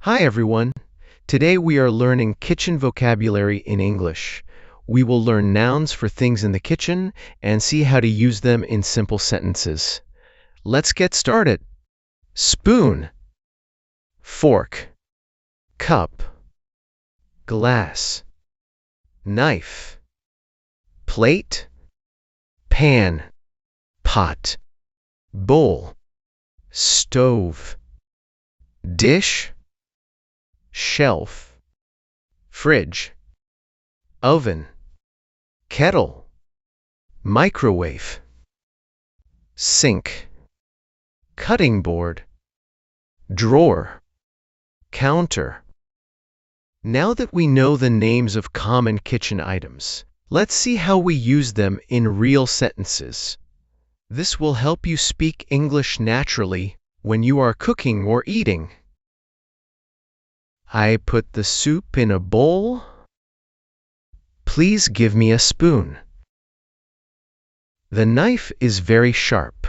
Hi everyone. Today we are learning kitchen vocabulary in English. We will learn nouns for things in the kitchen and see how to use them in simple sentences. Let's get started. Spoon, fork, cup, glass, knife, plate, pan, pot, bowl, stove, dish, shelf, fridge, oven, kettle, microwave, sink, cutting board, drawer, counter. Now that we know the names of common kitchen items, let's see how we use them in real sentences. This will help you speak English naturally when you are cooking or eating. I put the soup in a bowl. Please give me a spoon. The knife is very sharp.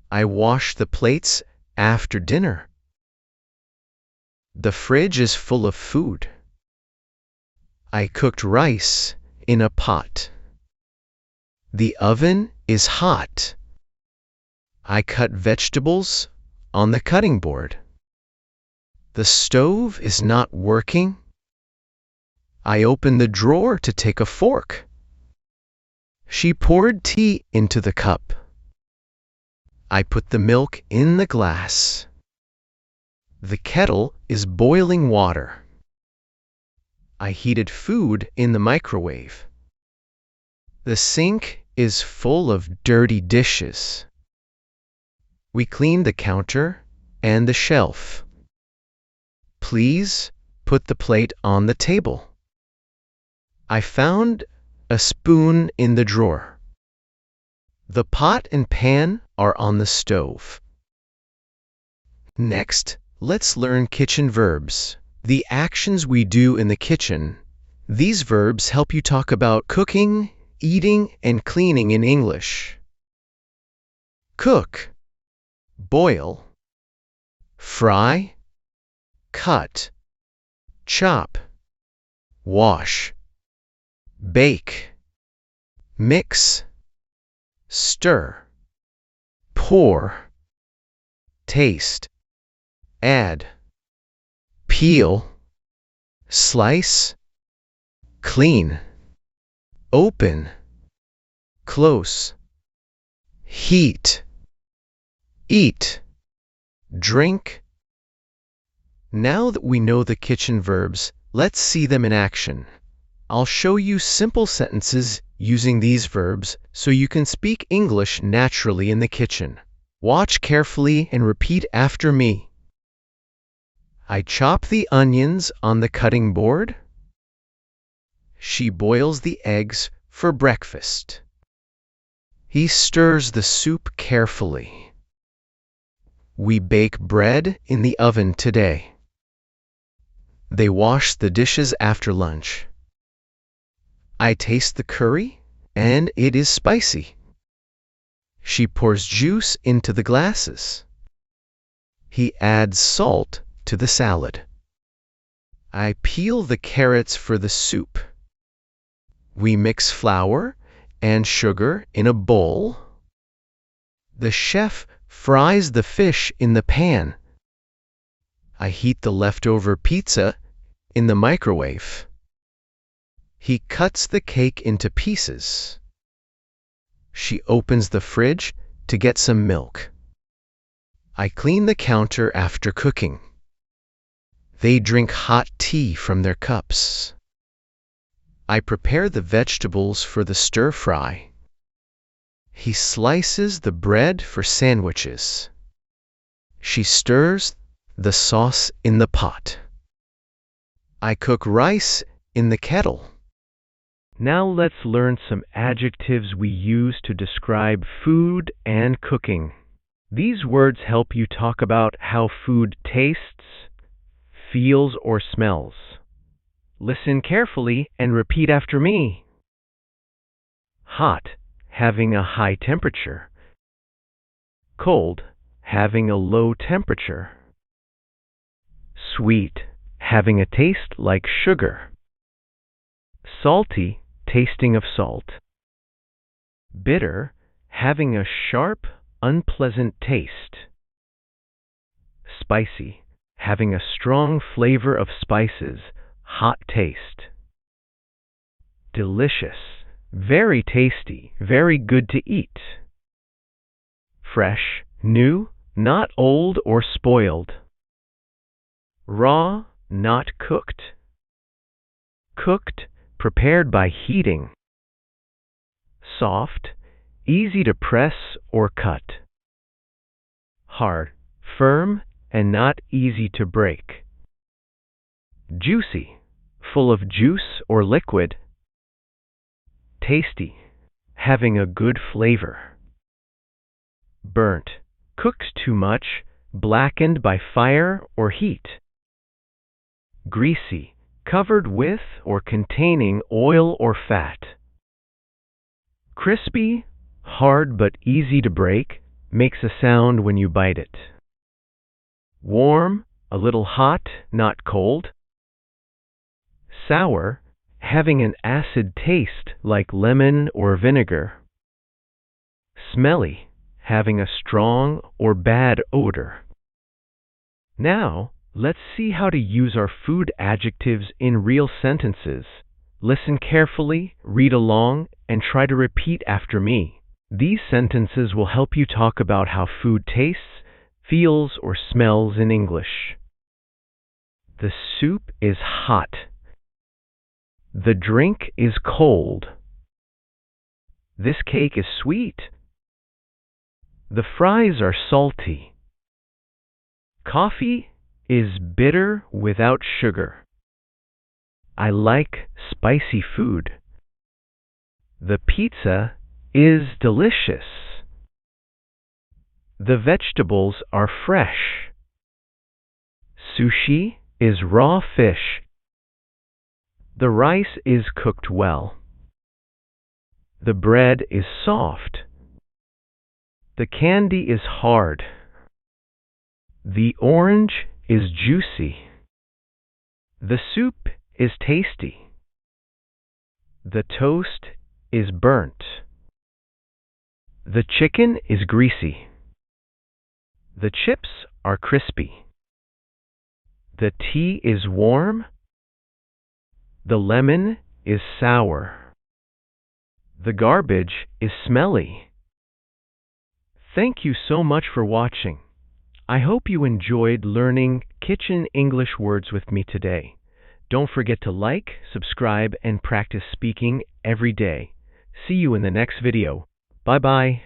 I wash the plates after dinner. The fridge is full of food. I cooked rice in a pot. The oven is hot. I cut vegetables on the cutting board. The stove is not working. I opened the drawer to take a fork. She poured tea into the cup. I put the milk in the glass. The kettle is boiling water. I heated food in the microwave. The sink is full of dirty dishes. We cleaned the counter and the shelf. Please put the plate on the table. I found a spoon in the drawer. The pot and pan are on the stove. Next, let's learn kitchen verbs, the actions we do in the kitchen. These verbs help you talk about cooking, eating, and cleaning in English. Cook, boil, fry, cut, chop, wash, bake, mix, stir, pour, taste, add, peel, slice, clean, open, close, heat, eat, drink. Now that we know the kitchen verbs, let's see them in action. I'll show you simple sentences using these verbs so you can speak English naturally in the kitchen. Watch carefully and repeat after me. I chop the onions on the cutting board. She boils the eggs for breakfast. He stirs the soup carefully. We bake bread in the oven today. They wash the dishes after lunch. I taste the curry, and it is spicy. She pours juice into the glasses. He adds salt to the salad. I peel the carrots for the soup. We mix flour and sugar in a bowl. The chef fries the fish in the pan. I heat the leftover pizza in the microwave. He cuts the cake into pieces. She opens the fridge to get some milk. I clean the counter after cooking. They drink hot tea from their cups. I prepare the vegetables for the stir-fry. He slices the bread for sandwiches. She stirs the sauce in the pot. I cook rice in the kettle. Now let's learn some adjectives we use to describe food and cooking. These words help you talk about how food tastes, feels, or smells. Listen carefully and repeat after me. Hot, having a high temperature. Cold, having a low temperature. Sweet, having a taste like sugar. Salty, tasting of salt. Bitter, having a sharp, unpleasant taste. Spicy, having a strong flavor of spices, hot taste. Delicious, very tasty, very good to eat. Fresh, new, not old or spoiled. Raw, not cooked. Cooked, prepared by heating. Soft, easy to press or cut. Hard, firm, and not easy to break. Juicy, full of juice or liquid. Tasty, having a good flavor. Burnt, cooked too much, blackened by fire or heat. Greasy, covered with or containing oil or fat. Crispy, hard but easy to break, makes a sound when you bite it. Warm, a little hot, not cold. Sour, having an acid taste like lemon or vinegar. Smelly, having a strong or bad odor. Now, let's see how to use our food adjectives in real sentences. Listen carefully, read along, and try to repeat after me. These sentences will help you talk about how food tastes, feels, or smells in English. The soup is hot. The drink is cold. This cake is sweet. The fries are salty. Coffee is bitter without sugar. I like spicy food. The pizza is delicious. The vegetables are fresh. Sushi is raw fish. The rice is cooked well. The bread is soft. The candy is hard. The orange is juicy. The soup is tasty. The toast is burnt. The chicken is greasy. The chips are crispy. The tea is warm. The lemon is sour. The garbage is smelly. Thank you so much for watching. I hope you enjoyed learning kitchen English words with me today. Don't forget to like, subscribe, and practice speaking every day. See you in the next video. Bye-bye.